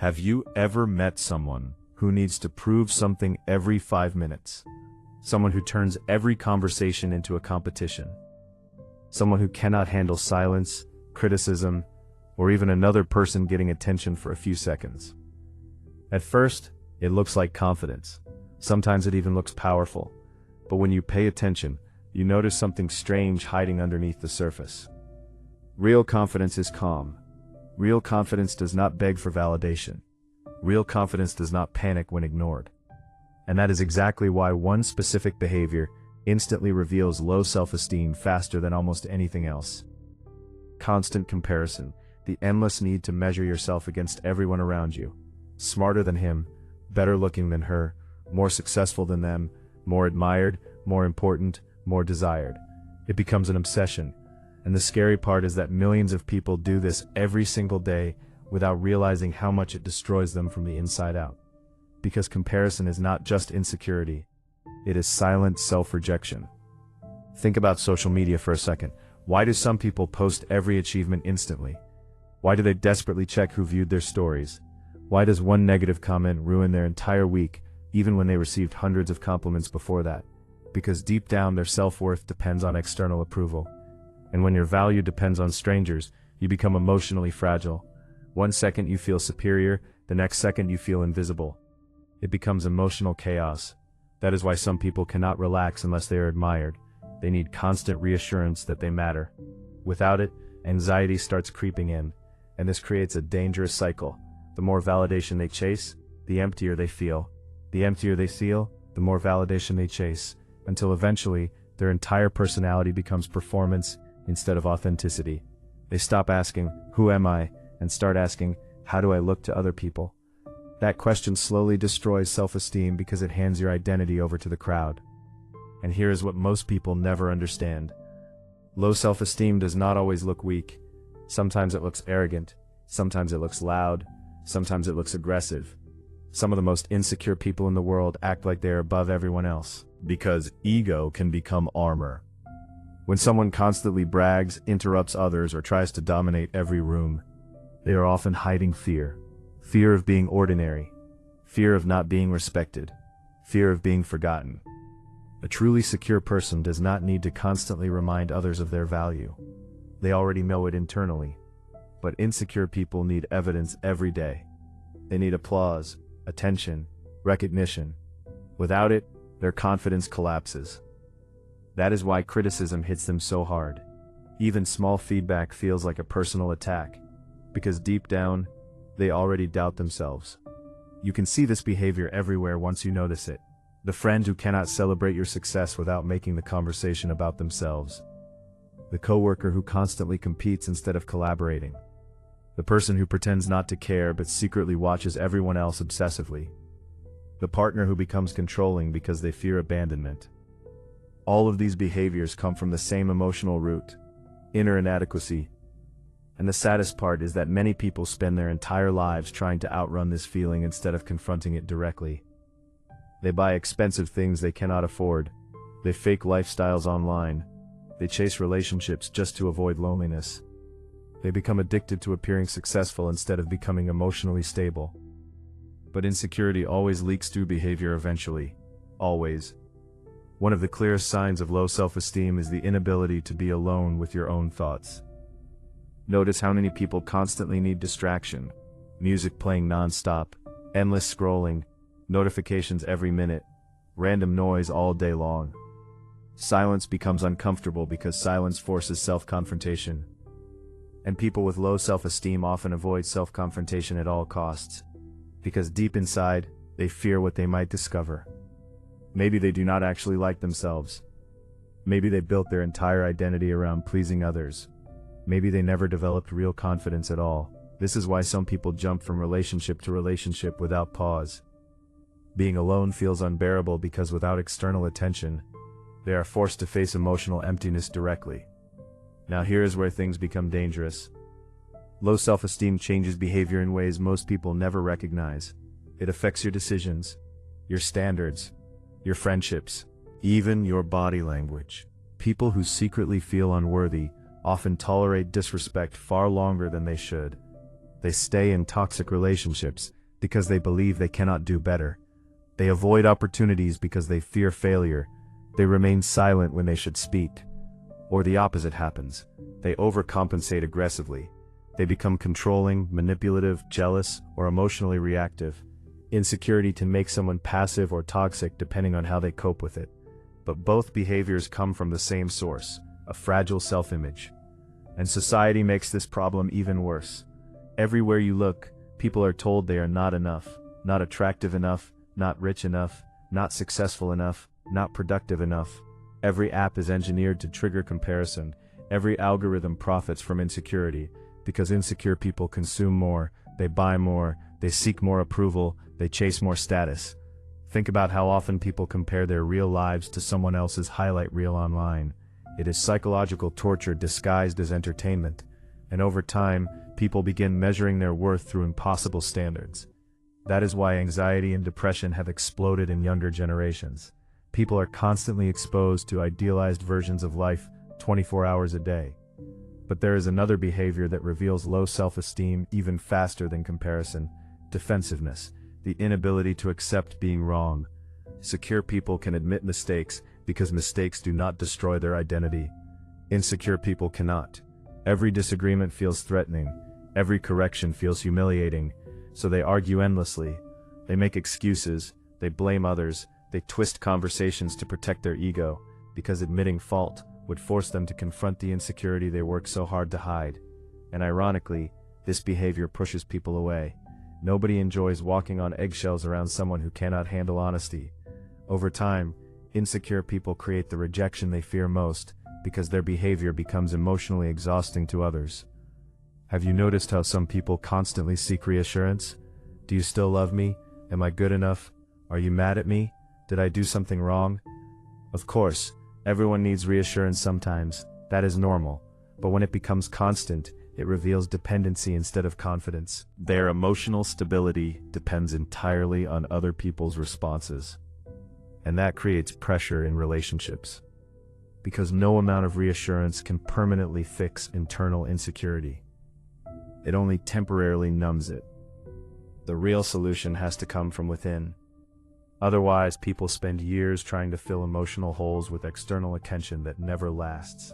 Have you ever met someone who needs to prove something every 5 minutes? Someone who turns every conversation into a competition? Someone who cannot handle silence, criticism, or even another person getting attention for a few seconds? At first, it looks like confidence. Sometimes it even looks powerful. But when you pay attention, you notice something strange hiding underneath the surface. Real confidence is calm. Real confidence does not beg for validation. Real confidence does not panic when ignored. And that is exactly why one specific behavior instantly reveals low self-esteem faster than almost anything else. Constant comparison, the endless need to measure yourself against everyone around you. Smarter than him, better looking than her, more successful than them, more admired, more important, more desired. It becomes an obsession. And the scary part is that millions of people do this every single day without realizing how much it destroys them from the inside out. Because comparison is not just insecurity, it is silent self-rejection. Think about social media for a second. Why do some people post every achievement instantly? Why do they desperately check who viewed their stories? Why does one negative comment ruin their entire week, even when they received hundreds of compliments before that? Because deep down their self-worth depends on external approval. And when your value depends on strangers, you become emotionally fragile. One second you feel superior, the next second you feel invisible. It becomes emotional chaos. That is why some people cannot relax unless they are admired. They need constant reassurance that they matter. Without it, anxiety starts creeping in, and this creates a dangerous cycle. The more validation they chase, the emptier they feel. The emptier they feel, the more validation they chase, until eventually, their entire personality becomes performance instead of authenticity. They stop asking, "Who am I?" and start asking, "How do I look to other people?" That question slowly destroys self-esteem because it hands your identity over to the crowd. And here is what most people never understand. Low self-esteem does not always look weak. Sometimes it looks arrogant. Sometimes it looks loud. Sometimes it looks aggressive. Some of the most insecure people in the world act like they are above everyone else, because ego can become armor. When someone constantly brags, interrupts others, or tries to dominate every room, they are often hiding fear. Fear of being ordinary. Fear of not being respected. Fear of being forgotten. A truly secure person does not need to constantly remind others of their value. They already know it internally. But insecure people need evidence every day. They need applause, attention, recognition. Without it, their confidence collapses. That is why criticism hits them so hard. Even small feedback feels like a personal attack, because deep down, they already doubt themselves. You can see this behavior everywhere once you notice it. The friend who cannot celebrate your success without making the conversation about themselves. The coworker who constantly competes instead of collaborating. The person who pretends not to care but secretly watches everyone else obsessively. The partner who becomes controlling because they fear abandonment. All of these behaviors come from the same emotional root, inner inadequacy. And the saddest part is that many people spend their entire lives trying to outrun this feeling instead of confronting it directly. They buy expensive things they cannot afford. They fake lifestyles online. They chase relationships just to avoid loneliness. They become addicted to appearing successful instead of becoming emotionally stable. But insecurity always leaks through behavior eventually. Always. One of the clearest signs of low self-esteem is the inability to be alone with your own thoughts. Notice how many people constantly need distraction. Music playing non-stop, endless scrolling, notifications every minute, random noise all day long. Silence becomes uncomfortable because silence forces self-confrontation. And people with low self-esteem often avoid self-confrontation at all costs, because deep inside, they fear what they might discover. Maybe they do not actually like themselves. Maybe they built their entire identity around pleasing others. Maybe they never developed real confidence at all. This is why some people jump from relationship to relationship without pause. Being alone feels unbearable because without external attention, they are forced to face emotional emptiness directly. Now here is where things become dangerous. Low self-esteem changes behavior in ways most people never recognize. It affects your decisions, your standards, your friendships, even your body language. People who secretly feel unworthy often tolerate disrespect far longer than they should. They stay in toxic relationships because they believe they cannot do better. They avoid opportunities because they fear failure. They remain silent when they should speak. Or the opposite happens. They overcompensate aggressively. They become controlling, manipulative, jealous, or emotionally reactive. Insecurity can make someone passive or toxic depending on how they cope with it. But both behaviors come from the same source, a fragile self-image. And society makes this problem even worse. Everywhere you look, people are told they are not enough, not attractive enough, not rich enough, not successful enough, not productive enough. Every app is engineered to trigger comparison. Every algorithm profits from insecurity, because insecure people consume more, they buy more, they seek more approval, they chase more status. Think about how often people compare their real lives to someone else's highlight reel online. It is psychological torture disguised as entertainment, and over time, people begin measuring their worth through impossible standards. That is why anxiety and depression have exploded in younger generations. People are constantly exposed to idealized versions of life 24 hours a day. But there is another behavior that reveals low self-esteem even faster than comparison: defensiveness, the inability to accept being wrong. Secure people can admit mistakes because mistakes do not destroy their identity. Insecure people cannot. Every disagreement feels threatening. Every correction feels humiliating. So they argue endlessly. They make excuses. They blame others. They twist conversations to protect their ego, because admitting fault would force them to confront the insecurity they work so hard to hide. And ironically, this behavior pushes people away. Nobody enjoys walking on eggshells around someone who cannot handle honesty. Over time, insecure people create the rejection they fear most, because their behavior becomes emotionally exhausting to others. Have you noticed how some people constantly seek reassurance? Do you still love me? Am I good enough? Are you mad at me? Did I do something wrong? Of course, everyone needs reassurance sometimes. That is normal. But when it becomes constant, it reveals dependency instead of confidence. Their emotional stability depends entirely on other people's responses. And that creates pressure in relationships, because no amount of reassurance can permanently fix internal insecurity. It only temporarily numbs it. The real solution has to come from within. Otherwise, people spend years trying to fill emotional holes with external attention that never lasts.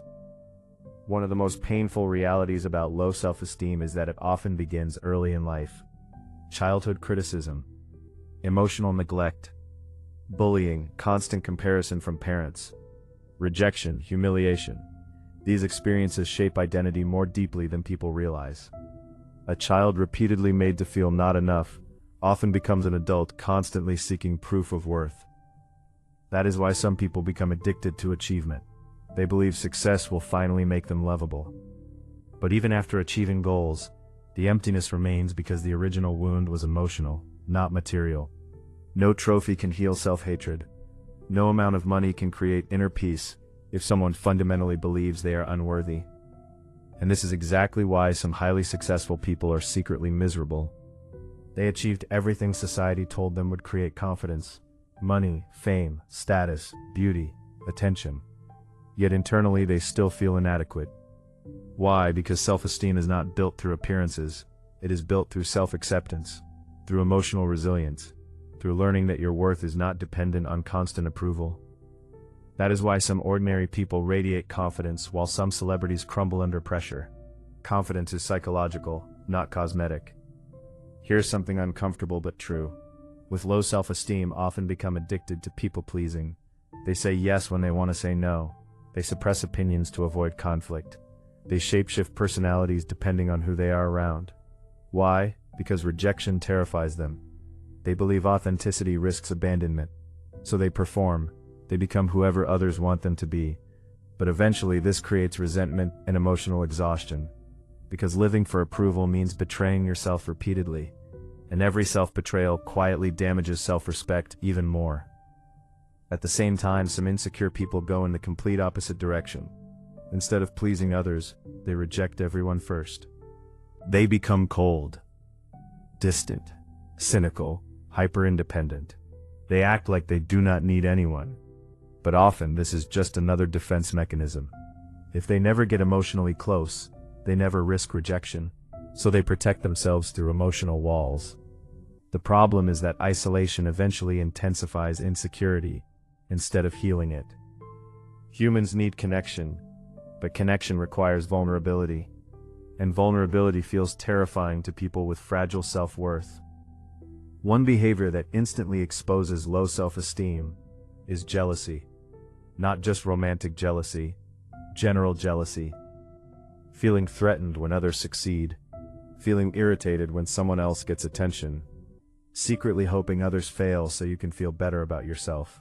One of the most painful realities about low self-esteem is that it often begins early in life. Childhood criticism, emotional neglect, bullying, constant comparison from parents, rejection, humiliation. These experiences shape identity more deeply than people realize. A child repeatedly made to feel not enough often becomes an adult constantly seeking proof of worth. That is why some people become addicted to achievement. They believe success will finally make them lovable. But even after achieving goals, the emptiness remains because the original wound was emotional, not material. No trophy can heal self-hatred. No amount of money can create inner peace if someone fundamentally believes they are unworthy. And this is exactly why some highly successful people are secretly miserable. They achieved everything society told them would create confidence: money, fame, status, beauty, attention. Yet internally they still feel inadequate. Why? Because self-esteem is not built through appearances. It is built through self-acceptance, through emotional resilience, through learning that your worth is not dependent on constant approval. That is why some ordinary people radiate confidence while some celebrities crumble under pressure. Confidence is psychological, not cosmetic. Here's something uncomfortable but true. With low self-esteem, often become addicted to people-pleasing. They say yes when they want to say no. They suppress opinions to avoid conflict. They shapeshift personalities depending on who they are around. Why? Because rejection terrifies them. They believe authenticity risks abandonment. So they perform. They become whoever others want them to be. But eventually this creates resentment and emotional exhaustion. Because living for approval means betraying yourself repeatedly. And every self-betrayal quietly damages self-respect even more. At the same time, some insecure people go in the complete opposite direction. Instead of pleasing others, they reject everyone first. They become cold, distant, cynical, hyper-independent. They act like they do not need anyone. But often this is just another defense mechanism. If they never get emotionally close, they never risk rejection. so they protect themselves through emotional walls. The problem is that isolation eventually intensifies insecurity instead of healing it. Humans need connection, but connection requires vulnerability, and vulnerability feels terrifying to people with fragile self-worth. One behavior that instantly exposes low self-esteem is jealousy. Not just romantic jealousy, general jealousy. Feeling threatened when others succeed, feeling irritated when someone else gets attention, secretly hoping others fail so you can feel better about yourself.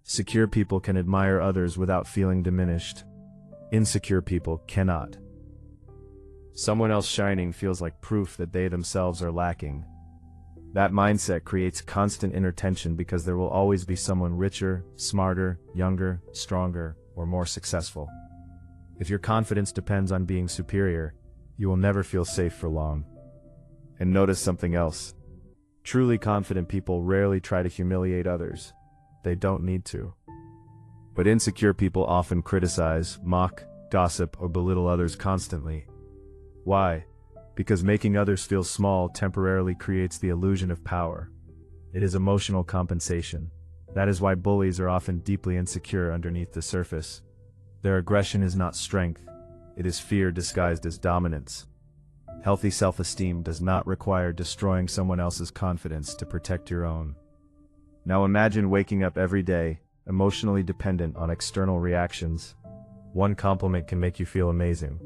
Secure people can admire others without feeling diminished. Insecure people cannot. Someone else shining feels like proof that they themselves are lacking. That mindset creates constant inner tension because there will always be someone richer, smarter, younger, stronger, or more successful. If your confidence depends on being superior, you will never feel safe for long. And notice something else. Truly confident people rarely try to humiliate others. They don't need to. But insecure people often criticize, mock, gossip, or belittle others constantly. Why? Because making others feel small temporarily creates the illusion of power. It is emotional compensation. That is why bullies are often deeply insecure underneath the surface. Their aggression is not strength, it is fear disguised as dominance. Healthy self-esteem does not require destroying someone else's confidence to protect your own. Now imagine waking up every day, emotionally dependent on external reactions. One compliment can make you feel amazing.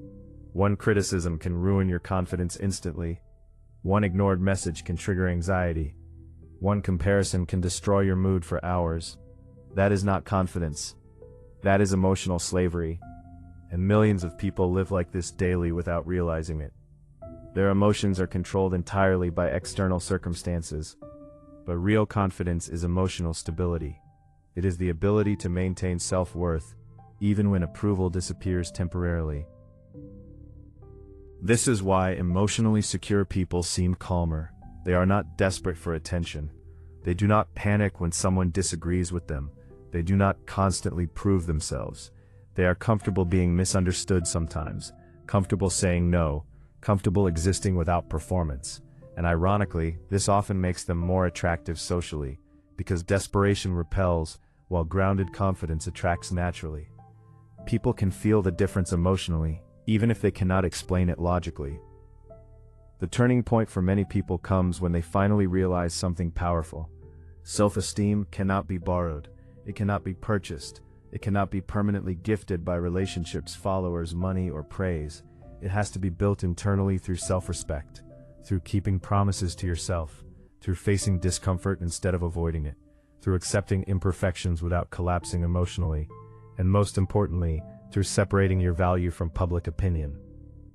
One criticism can ruin your confidence instantly. One ignored message can trigger anxiety. One comparison can destroy your mood for hours. That is not confidence. That is emotional slavery. And millions of people live like this daily without realizing it. Their emotions are controlled entirely by external circumstances. But real confidence is emotional stability. It is the ability to maintain self-worth, even when approval disappears temporarily. This is why emotionally secure people seem calmer. They are not desperate for attention. They do not panic when someone disagrees with them. They do not constantly prove themselves. They are comfortable being misunderstood sometimes, comfortable saying no, comfortable existing without performance. And ironically, this often makes them more attractive socially, because desperation repels, while grounded confidence attracts naturally. People can feel the difference emotionally, even if they cannot explain it logically. The turning point for many people comes when they finally realize something powerful. Self-esteem cannot be borrowed. It cannot be purchased. It cannot be permanently gifted by relationships, followers, money, or praise. It has to be built internally through self-respect, through keeping promises to yourself, through facing discomfort instead of avoiding it, through accepting imperfections without collapsing emotionally, and most importantly, through separating your value from public opinion.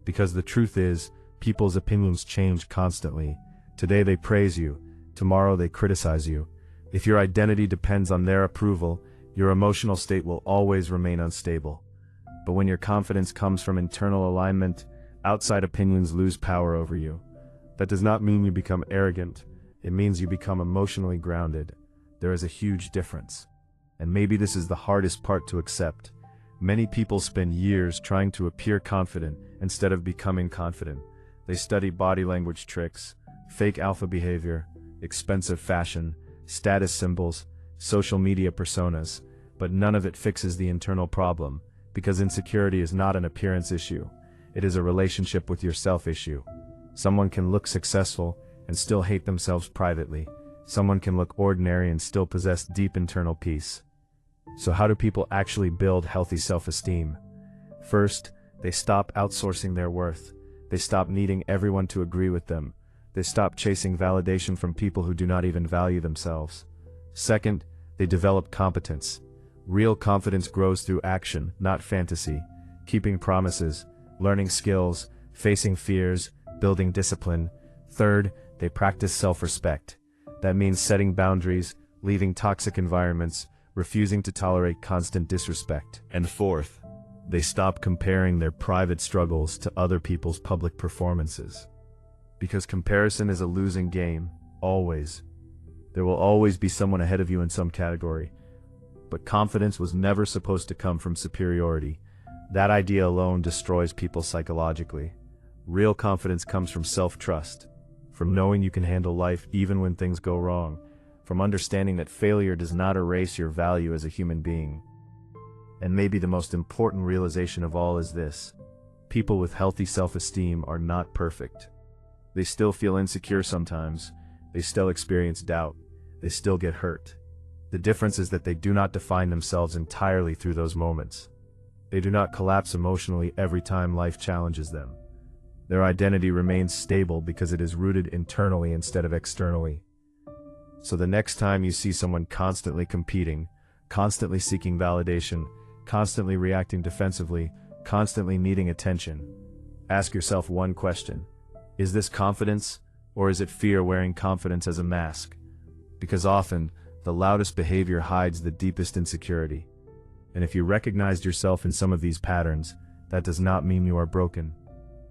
Because the truth is, people's opinions change constantly. Today they praise you, tomorrow they criticize you. If your identity depends on their approval, your emotional state will always remain unstable. But when your confidence comes from internal alignment, outside opinions lose power over you. That does not mean you become arrogant. It means you become emotionally grounded. There is a huge difference. And maybe this is the hardest part to accept. Many people spend years trying to appear confident instead of becoming confident. They study body language tricks, fake alpha behavior, expensive fashion, status symbols, social media personas, but none of it fixes the internal problem, because insecurity is not an appearance issue. It is a relationship with yourself issue. Someone can look successful and still hate themselves privately. Someone can look ordinary and still possess deep internal peace. So how do people actually build healthy self-esteem? First, they stop outsourcing their worth. They stop needing everyone to agree with them. They stop chasing validation from people who do not even value themselves. Second, they develop competence. Real confidence grows through action, not fantasy. Keeping promises, learning skills, facing fears, building discipline. Third, they practice self-respect. That means setting boundaries, leaving toxic environments, refusing to tolerate constant disrespect. And fourth, they stop comparing their private struggles to other people's public performances. Because comparison is a losing game, always. There will always be someone ahead of you in some category. But confidence was never supposed to come from superiority. That idea alone destroys people psychologically. Real confidence comes from self-trust, from knowing you can handle life even when things go wrong, from understanding that failure does not erase your value as a human being. And maybe the most important realization of all is this: people with healthy self-esteem are not perfect. They still feel insecure sometimes, they still experience doubt, they still get hurt. The difference is that they do not define themselves entirely through those moments. They do not collapse emotionally every time life challenges them. Their identity remains stable because it is rooted internally instead of externally. So the next time you see someone constantly competing, constantly seeking validation, constantly reacting defensively, constantly needing attention, ask yourself one question: is this confidence, or is it fear wearing confidence as a mask? Because often, the loudest behavior hides the deepest insecurity. And if you recognized yourself in some of these patterns, that does not mean you are broken.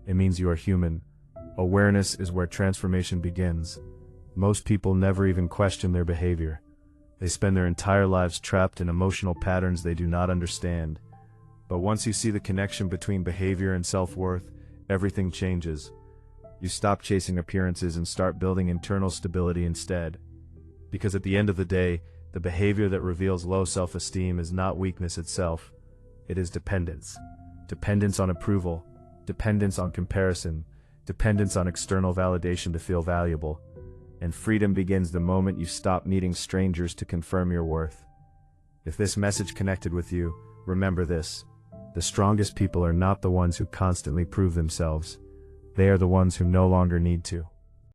It means you are human. Awareness is where transformation begins. Most people never even question their behavior. They spend their entire lives trapped in emotional patterns they do not understand. But once you see the connection between behavior and self-worth, everything changes. You stop chasing appearances and start building internal stability instead. Because at the end of the day, the behavior that reveals low self-esteem is not weakness itself. It is dependence. Dependence on approval, dependence on comparison, dependence on external validation to feel valuable. And freedom begins the moment you stop needing strangers to confirm your worth. If this message connected with you, remember this: the strongest people are not the ones who constantly prove themselves. They are the ones who no longer need to.